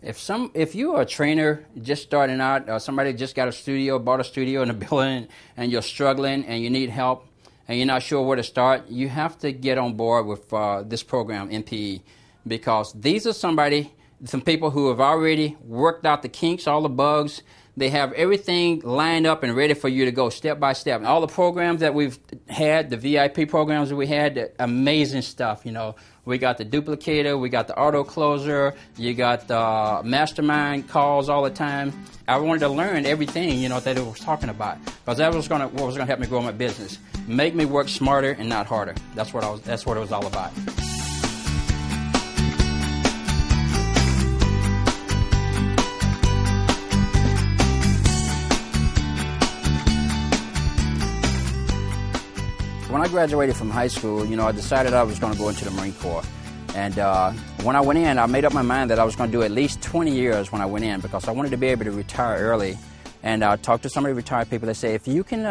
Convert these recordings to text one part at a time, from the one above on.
If you are a trainer just starting out, or somebody just got a studio, bought a studio in a building, and you're struggling and you need help, and you're not sure where to start, you have to get on board with this program, MPE, because these are some people who have already worked out the kinks, all the bugs. They have everything lined up and ready for you to go step by step. And all the programs that we've had, the VIP programs that we had, amazing stuff, you know. We got the duplicator, we got the auto closer, you got the mastermind calls all the time. I wanted to learn everything, you know, that it was talking about, because that was what was going to help me grow my business. Make me work smarter and not harder. That's what it was all about. When I graduated from high school, you know, I decided I was going to go into the Marine Corps. And when I went in, I made up my mind that I was going to do at least 20 years when I went in, because I wanted to be able to retire early. And I talked to some of the retired people. They say, if you can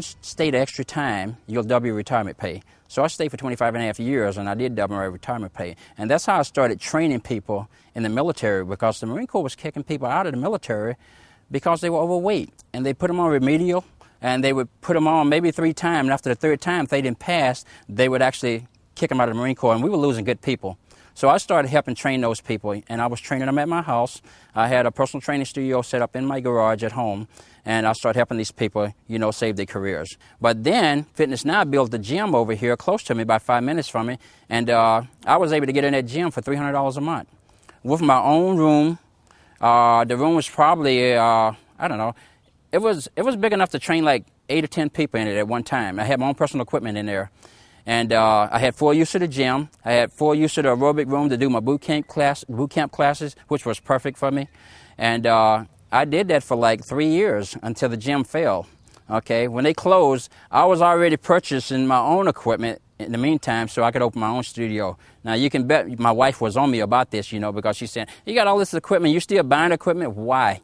stay the extra time, you'll double your retirement pay. So I stayed for 25 and a half years, and I did double my retirement pay. And that's how I started training people in the military, because the Marine Corps was kicking people out of the military because they were overweight. And they put them on remedial, and they would put them on maybe 3 times, and after the 3rd time, if they didn't pass, they would actually kick them out of the Marine Corps, and we were losing good people. So I started helping train those people, and I was training them at my house. I had a personal training studio set up in my garage at home, and I started helping these people, you know, save their careers. But then Fitness Now built the gym over here close to me, about 5 minutes from me, and I was able to get in that gym for $300 a month with my own room. The room was probably, I don't know, it was big enough to train like 8 or 10 people in it at one time. I had my own personal equipment in there. And I had full use of the gym. I had full use of the aerobic room to do my boot camp classes, which was perfect for me. And I did that for like 3 years until the gym failed. Okay, when they closed, I was already purchasing my own equipment in the meantime so I could open my own studio. Now, you can bet my wife was on me about this, you know, because she said, you got all this equipment, you still buying equipment, why?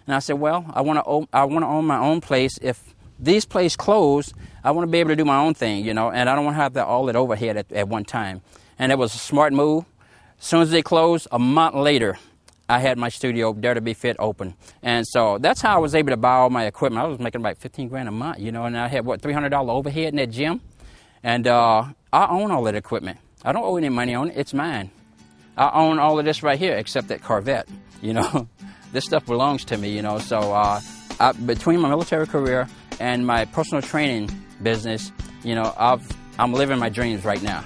And I said, well, I want to own my own place. If these places close, I want to be able to do my own thing, you know, and I don't want to have all that overhead at one time. And it was a smart move. As soon as they closed, a month later, I had my studio, Dare to Be Fit, open. And so that's how I was able to buy all my equipment. I was making about $15,000 a month, you know, and I had, $300 overhead in that gym. And I own all that equipment. I don't owe any money on it. It's mine. I own all of this right here except that Corvette, you know. This stuff belongs to me, you know. So between my military career and my personal training business, you know, I'm living my dreams right now.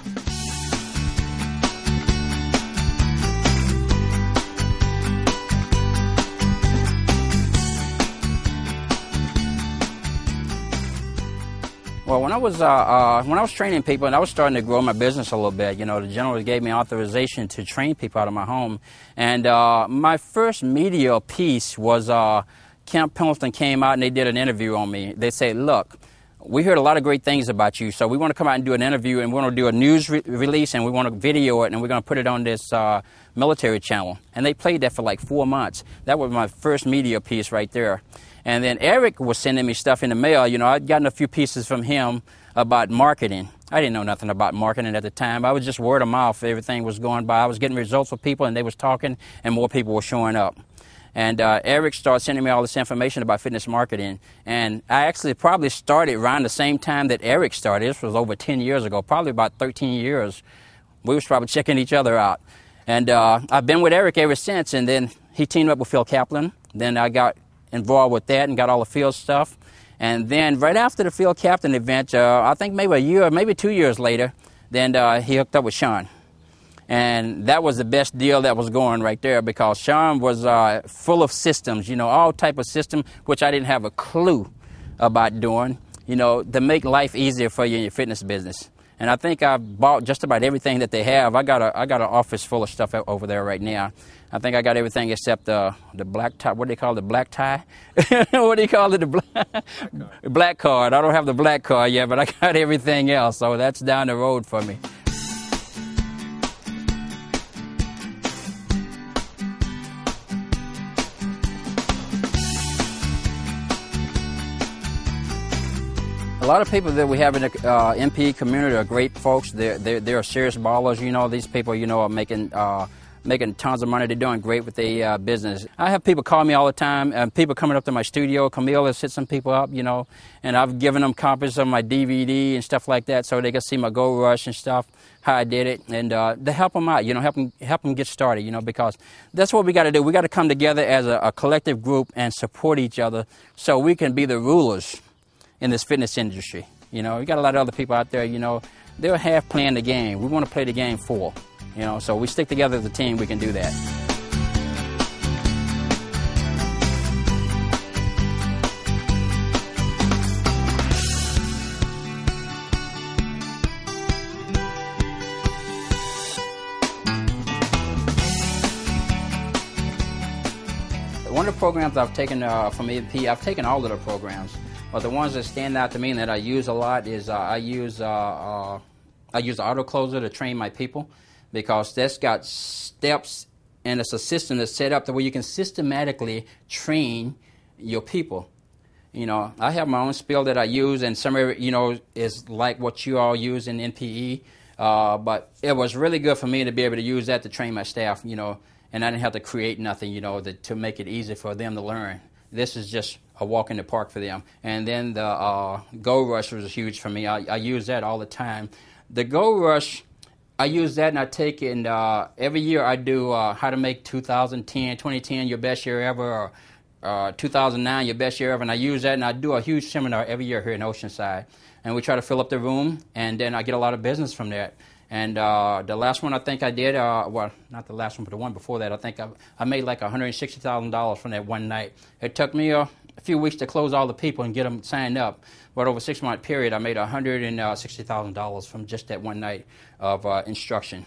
Well, when I was training people and I was starting to grow my business a little bit, you know, the general gave me authorization to train people out of my home. And my first media piece was Camp Pendleton came out and they did an interview on me. They said, look, we heard a lot of great things about you, so we want to come out and do an interview, and we want to do a news release, and we want to video it, and we're going to put it on this military channel. And they played that for like 4 months. That was my first media piece right there. And then Eric was sending me stuff in the mail. You know, I'd gotten a few pieces from him about marketing. I didn't know nothing about marketing at the time. I was just word of mouth. Everything was going by. I was getting results with people, and they was talking, and more people were showing up. And Eric started sending me all this information about fitness marketing. And I actually probably started around the same time that Eric started. This was over 10 years ago, probably about 13 years. We was probably checking each other out. And I've been with Eric ever since. And then he teamed up with Phil Kaplan. Then I got involved with that and got all the field stuff. And then right after the Phil Kaplan event, I think maybe a year, maybe 2 years later, then he hooked up with Sean. And that was the best deal that was going right there, because Sean was full of systems, you know, all type of system, which I didn't have a clue about doing, you know, to make life easier for you in your fitness business. And I think I bought just about everything that they have. I got an office full of stuff over there right now. I think I got everything except the black tie. What do they call it, the black tie? What do you call it, the black card? I don't have the black card yet, but I got everything else, so that's down the road for me. A lot of people that we have in the MPE community are great folks. They're serious ballers. You know, these people, you know, are making making tons of money. They're doing great with their business. I have people call me all the time, people coming up to my studio. Camille has hit some people up, you know, and I've given them copies of my DVD and stuff like that so they can see my Gold Rush and stuff, how I did it, and to help them out, you know, help them get started, you know, because that's what we got to do. We got to come together as a collective group and support each other so we can be the rulers in this fitness industry. You know, we got a lot of other people out there, you know, they're half playing the game. We want to play the game full, you know, so we stick together as a team, we can do that. One of the programs I've taken from EP, I've taken all of the programs, but the ones that stand out to me and that I use a lot is I use the auto closer to train my people, because that's got steps and it's a system that's set up to where you can systematically train your people. You know, I have my own spiel that I use, and some of it, you know, is like what you all use in NPE, but it was really good for me to be able to use that to train my staff, you know, and I didn't have to create nothing, you know, to make it easy for them to learn. This is just a walk in the park for them. And then the Gold Rush was huge for me. I use that all the time. The Gold Rush, I use that, and I take it, and every year I do how to make 2010 your best year ever, or 2009 your best year ever, and I use that, and I do a huge seminar every year here in Oceanside. And we try to fill up the room, and then I get a lot of business from that. And the last one I think I did, well, not the last one, but the one before that, I think I made like $160,000 from that one night. It took me a few weeks to close all the people and get them signed up, but over a 6-month period, I made $160,000 from just that one night of instruction.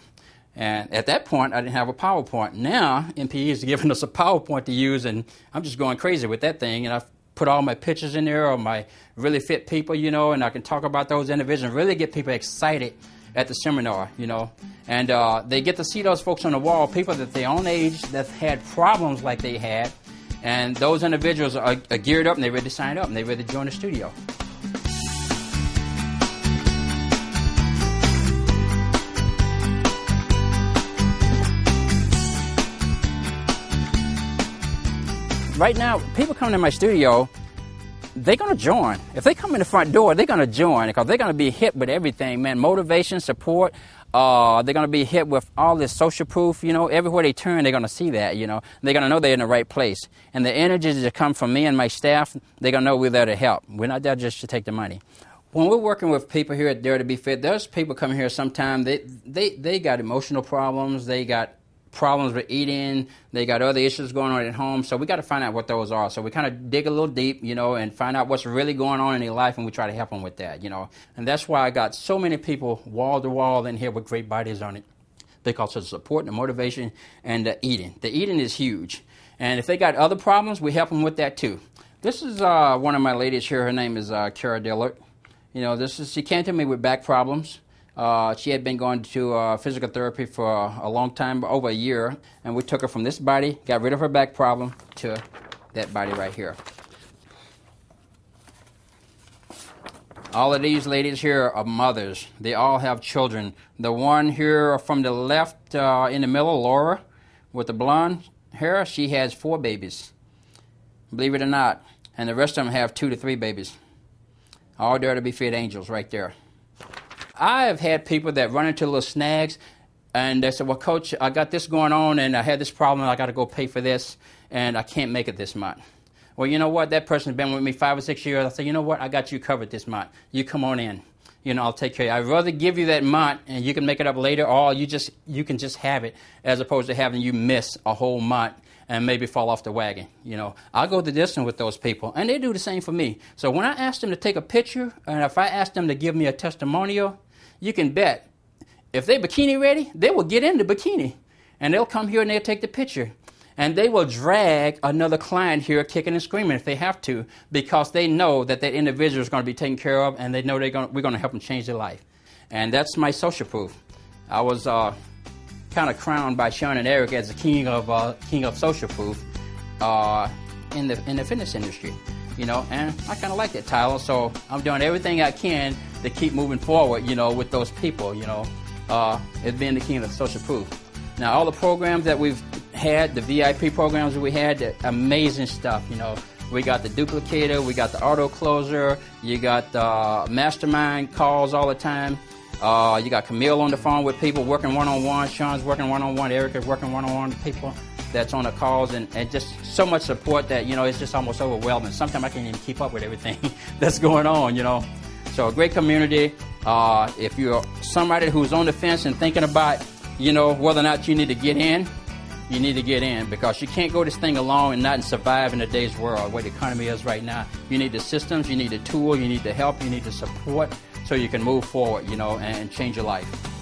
And at that point, I didn't have a PowerPoint. Now, NPE is giving us a PowerPoint to use, and I'm just going crazy with that thing, and I've put all my pictures in there of my really fit people, you know, and I can talk about those individuals and really get people excited at the seminar, you know, and they get to see those folks on the wall, people that their own age that had problems like they had, and those individuals are geared up and they're ready to sign up and they're ready to join the studio. Right now, people coming to my studio, they're going to join. If they come in the front door, they're going to join because they're going to be hit with everything, man. Motivation, support. They're going to be hit with all this social proof, you know. Everywhere they turn, they're going to see that, you know. They're going to know they're in the right place. And the energies that come from me and my staff, they're going to know we're there to help. We're not there just to take the money. When we're working with people here at Dare to Be Fit, there's people coming here sometimes, they got emotional problems, they got problems with eating, they got other issues going on at home, so we got to find out what those are. So we kind of dig a little deep, you know, and find out what's really going on in their life, and we try to help them with that, you know. And that's why I got so many people wall to wall in here with great bodies on it, because of the support, the motivation, and the eating. The eating is huge. And if they got other problems, we help them with that too. This is one of my ladies here. Her name is Kara Dillard. You know, she came to me with back problems. She had been going to physical therapy for a long time, over a year, and we took her from this body, got rid of her back problem, to that body right here. All of these ladies here are mothers. They all have children. The one here from the left in the middle, Laura, with the blonde hair, she has 4 babies, believe it or not, and the rest of them have 2 to 3 babies. All Dare to Be Fit angels right there. I have had people that run into little snags, and they say, well, Coach, I got this going on, and I had this problem, and I got to go pay for this, and I can't make it this month. Well, you know what? That person's been with me 5 or 6 years. I say, you know what? I got you covered this month. You come on in. You know, I'll take care of you. I'd rather give you that month, and you can make it up later, or you can just have it, as opposed to having you miss a whole month and maybe fall off the wagon. You know, I'll go the distance with those people, and they do the same for me. So when I ask them to take a picture, and if I ask them to give me a testimonial, you can bet if they're bikini ready, they will get in the bikini, and they'll come here and they'll take the picture. And they will drag another client here kicking and screaming if they have to, because they know that that individual is going to be taken care of, and they know we're going to help them change their life. And that's my social proof. I was kind of crowned by Sean and Eric as the king of social proof in the fitness industry, you know. And I kind of like that title, so I'm doing everything I can to keep moving forward, you know, with those people, you know, as being the king of social proof. Now, all the programs that we've had, the VIP programs that we had, amazing stuff, you know. We got the duplicator, we got the auto closer, you got the mastermind calls all the time. You got Camille on the phone with people working one-on-one, Sean's working one-on-one, Erica's working one-on-one with people that's on the calls, and just so much support that, you know, it's just almost overwhelming. Sometimes I can't even keep up with everything that's going on, you know. So a great community. If you're somebody who's on the fence and thinking about, you know, whether or not you need to get in, you need to get in, because you can't go this thing alone and not survive in today's world, where the economy is right now. You need the systems, you need the tool, you need the help, you need the support so you can move forward, you know, and change your life.